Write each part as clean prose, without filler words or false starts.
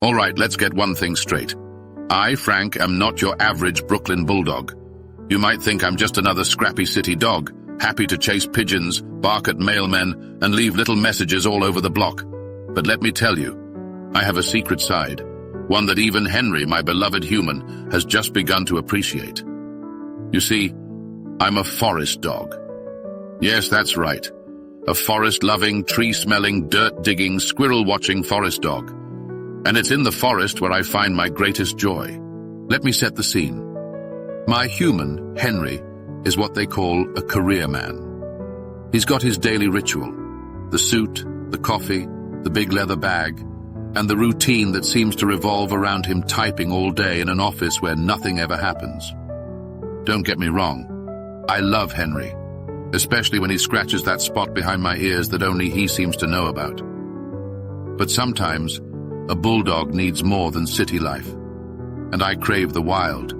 All right, let's get one thing straight. I, Frank, am not your average Brooklyn Bulldog. You might think I'm just another scrappy city dog, happy to chase pigeons, bark at mailmen, and leave little messages all over the block. But let me tell you, I have a secret side, one that even Henry, my beloved human, has just begun to appreciate. You see, I'm a forest dog. Yes, that's right. A forest-loving, tree-smelling, dirt-digging, squirrel-watching forest dog. And it's in the forest where I find my greatest joy. Let me set the scene. My human, Henry, is what they call a career man. He's got his daily ritual, the suit, the coffee, the big leather bag, and the routine that seems to revolve around him typing all day in an office where nothing ever happens. Don't get me wrong, I love Henry, especially when he scratches that spot behind my ears that only he seems to know about. But sometimes, a bulldog needs more than city life, and I crave the wild,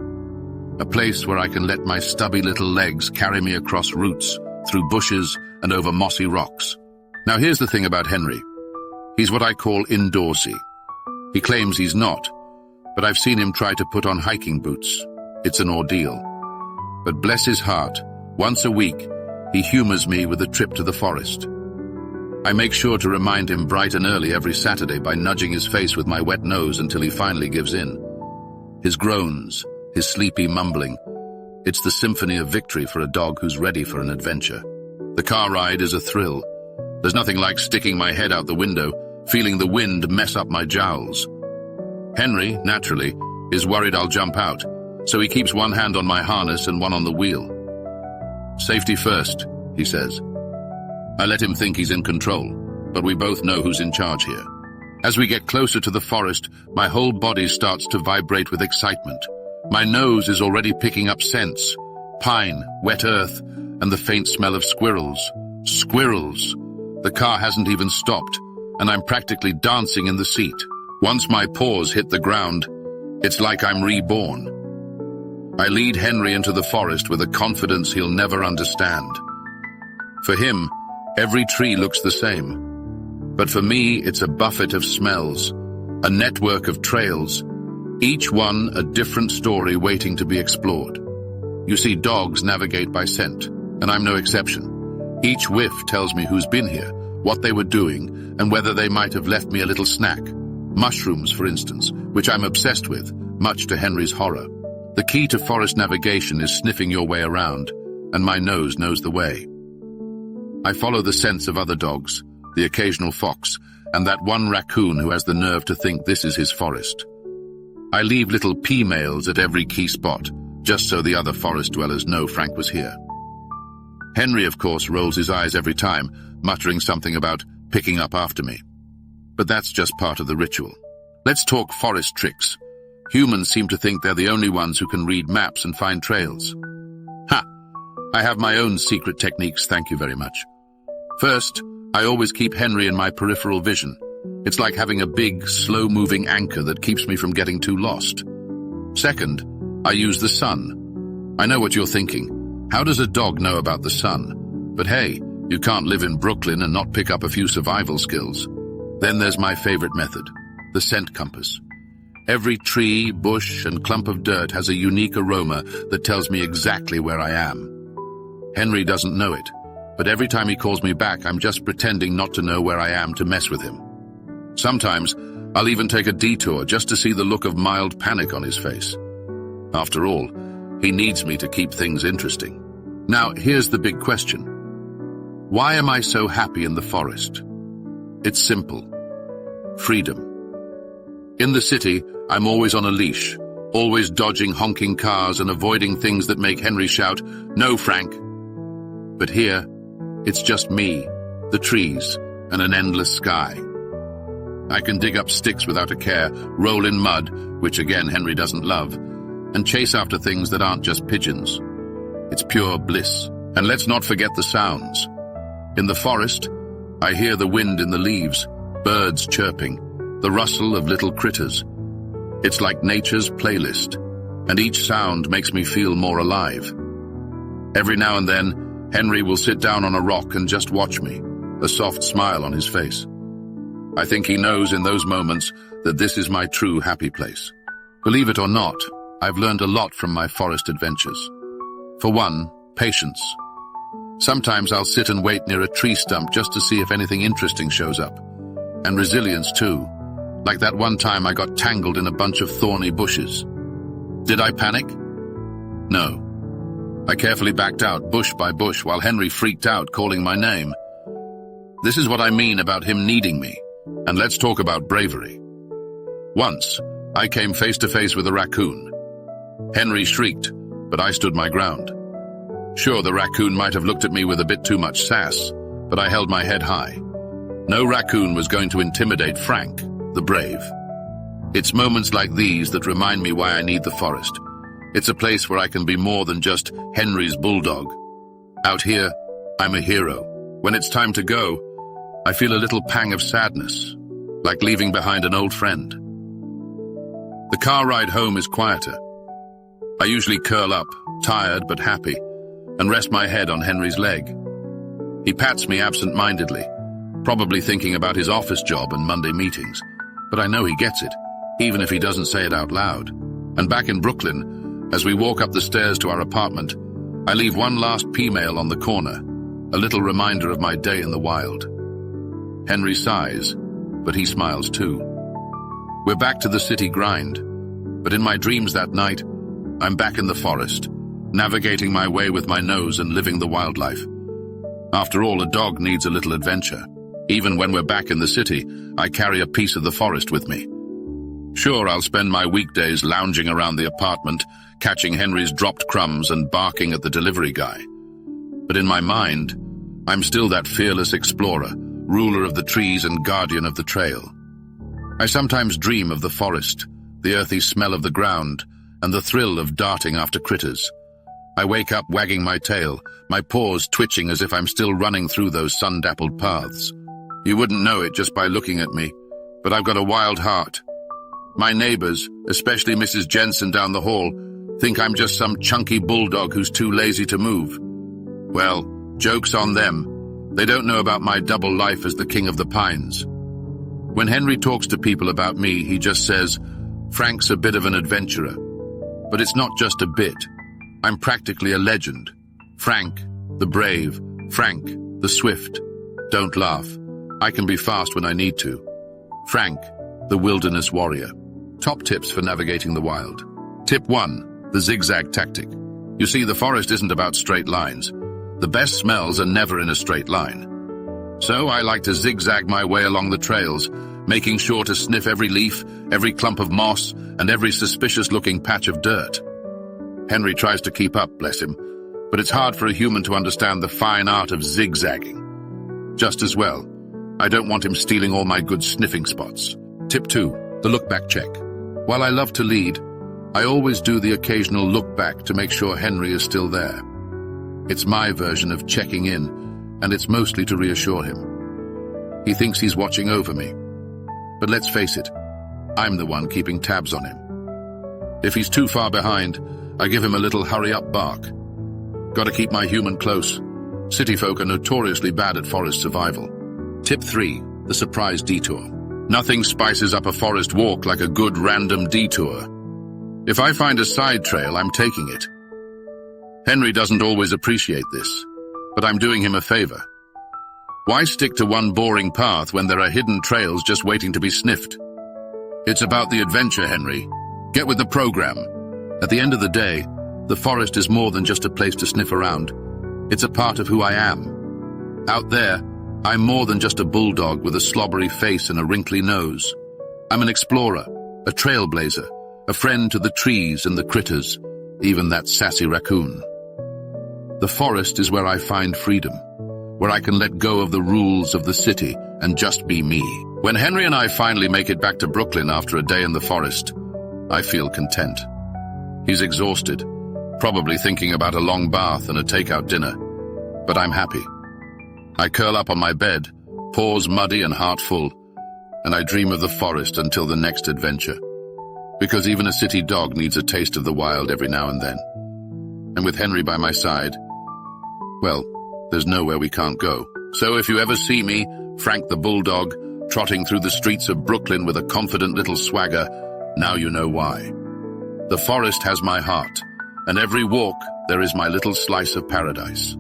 a place where I can let my stubby little legs carry me across roots, through bushes, and over mossy rocks. Now here's the thing about Henry. He's what I call indoorsy. He claims he's not, but I've seen him try to put on hiking boots. It's an ordeal. But bless his heart, once a week, he humors me with a trip to the forest. I make sure to remind him bright and early every Saturday by nudging his face with my wet nose until he finally gives in. His groans, his sleepy mumbling. It's the symphony of victory for a dog who's ready for an adventure. The car ride is a thrill. There's nothing like sticking my head out the window, feeling the wind mess up my jowls. Henry, naturally, is worried I'll jump out, so he keeps one hand on my harness and one on the wheel. Safety first, he says. I let him think he's in control, but we both know who's in charge here. As we get closer to the forest, my whole body starts to vibrate with excitement. My nose is already picking up scents, pine, wet earth, and the faint smell of squirrels. Squirrels! The car hasn't even stopped, and I'm practically dancing in the seat. Once my paws hit the ground, it's like I'm reborn. I lead Henry into the forest with a confidence he'll never understand. For him, every tree looks the same. But for me, it's a buffet of smells, a network of trails, each one a different story waiting to be explored. You see, dogs navigate by scent, and I'm no exception. Each whiff tells me who's been here, what they were doing, and whether they might have left me a little snack. Mushrooms, for instance, which I'm obsessed with, much to Henry's horror. The key to forest navigation is sniffing your way around, and my nose knows the way. I follow the scents of other dogs, the occasional fox, and that one raccoon who has the nerve to think this is his forest. I leave little P-mails at every key spot, just so the other forest dwellers know Frank was here. Henry, of course, rolls his eyes every time, muttering something about picking up after me. But that's just part of the ritual. Let's talk forest tricks. Humans seem to think they're the only ones who can read maps and find trails. Ha! I have my own secret techniques, thank you very much. First, I always keep Henry in my peripheral vision. It's like having a big, slow-moving anchor that keeps me from getting too lost. Second, I use the sun. I know what you're thinking. How does a dog know about the sun? But hey, you can't live in Brooklyn and not pick up a few survival skills. Then there's my favorite method, the scent compass. Every tree, bush, and clump of dirt has a unique aroma that tells me exactly where I am. Henry doesn't know it, but every time he calls me back, I'm just pretending not to know where I am to mess with him. Sometimes, I'll even take a detour just to see the look of mild panic on his face. After all, he needs me to keep things interesting. Now, here's the big question. Why am I so happy in the forest? It's simple. Freedom. In the city, I'm always on a leash, always dodging honking cars and avoiding things that make Henry shout, "No, Frank!" But here, it's just me, the trees, and an endless sky. I can dig up sticks without a care, roll in mud, which again Henry doesn't love, and chase after things that aren't just pigeons. It's pure bliss. And let's not forget the sounds. In the forest, I hear the wind in the leaves, birds chirping, the rustle of little critters. It's like nature's playlist, and each sound makes me feel more alive. Every now and then, Henry will sit down on a rock and just watch me, a soft smile on his face. I think he knows in those moments that this is my true happy place. Believe it or not, I've learned a lot from my forest adventures. For one, patience. Sometimes I'll sit and wait near a tree stump just to see if anything interesting shows up. And resilience too. Like that one time I got tangled in a bunch of thorny bushes. Did I panic? No. I carefully backed out bush by bush while Henry freaked out, calling my name. This is what I mean about him needing me. And let's talk about bravery. Once, I came face to face with a raccoon. Henry shrieked, but I stood my ground. Sure, the raccoon might have looked at me with a bit too much sass, but I held my head high. No raccoon was going to intimidate Frank, the brave. It's moments like these that remind me why I need the forest. It's a place where I can be more than just Henry's bulldog. Out here, I'm a hero. When it's time to go, I feel a little pang of sadness, like leaving behind an old friend. The car ride home is quieter. I usually curl up, tired but happy, and rest my head on Henry's leg. He pats me absent-mindedly, probably thinking about his office job and Monday meetings, but I know he gets it, even if he doesn't say it out loud. And back in Brooklyn, as we walk up the stairs to our apartment, I leave one last P-mail on the corner, a little reminder of my day in the wild. Henry sighs, but he smiles too. We're back to the city grind, but in my dreams that night, I'm back in the forest, navigating my way with my nose and living the wildlife. After all, a dog needs a little adventure. Even when we're back in the city, I carry a piece of the forest with me. Sure, I'll spend my weekdays lounging around the apartment, catching Henry's dropped crumbs and barking at the delivery guy. But in my mind, I'm still that fearless explorer, ruler of the trees and guardian of the trail. I sometimes dream of the forest, the earthy smell of the ground, and the thrill of darting after critters. I wake up wagging my tail, my paws twitching as if I'm still running through those sun-dappled paths. You wouldn't know it just by looking at me, but I've got a wild heart. My neighbors, especially Mrs. Jensen down the hall, think I'm just some chunky bulldog who's too lazy to move. Well, joke's on them. They don't know about my double life as the king of the pines. When Henry talks to people about me, he just says, "Frank's a bit of an adventurer." But it's not just a bit. I'm practically a legend. Frank, the brave. Frank, the swift. Don't laugh. I can be fast when I need to. Frank, the wilderness warrior. Top tips for navigating the wild. Tip 1, the zigzag tactic. You see, the forest isn't about straight lines. The best smells are never in a straight line. So I like to zigzag my way along the trails, making sure to sniff every leaf, every clump of moss, and every suspicious-looking patch of dirt. Henry tries to keep up, bless him, but it's hard for a human to understand the fine art of zigzagging. Just as well, I don't want him stealing all my good sniffing spots. Tip 2, the look-back check. While I love to lead, I always do the occasional look back to make sure Henry is still there. It's my version of checking in, and it's mostly to reassure him. He thinks he's watching over me. But let's face it, I'm the one keeping tabs on him. If he's too far behind, I give him a little hurry-up bark. Gotta keep my human close. City folk are notoriously bad at forest survival. Tip 3, the surprise detour. Nothing spices up a forest walk like a good random detour. If I find a side trail, I'm taking it. Henry doesn't always appreciate this, but I'm doing him a favor. Why stick to one boring path when there are hidden trails just waiting to be sniffed? It's about the adventure, Henry. Get with the program. At the end of the day, the forest is more than just a place to sniff around. It's a part of who I am. Out there, I'm more than just a bulldog with a slobbery face and a wrinkly nose. I'm an explorer, a trailblazer, a friend to the trees and the critters, even that sassy raccoon. The forest is where I find freedom, where I can let go of the rules of the city and just be me. When Henry and I finally make it back to Brooklyn after a day in the forest, I feel content. He's exhausted, probably thinking about a long bath and a takeout dinner, but I'm happy. I curl up on my bed, paws muddy and heart full, and I dream of the forest until the next adventure. Because even a city dog needs a taste of the wild every now and then. And with Henry by my side, well, there's nowhere we can't go. So if you ever see me, Frank the Bulldog, trotting through the streets of Brooklyn with a confident little swagger, now you know why. The forest has my heart, and every walk there is my little slice of paradise.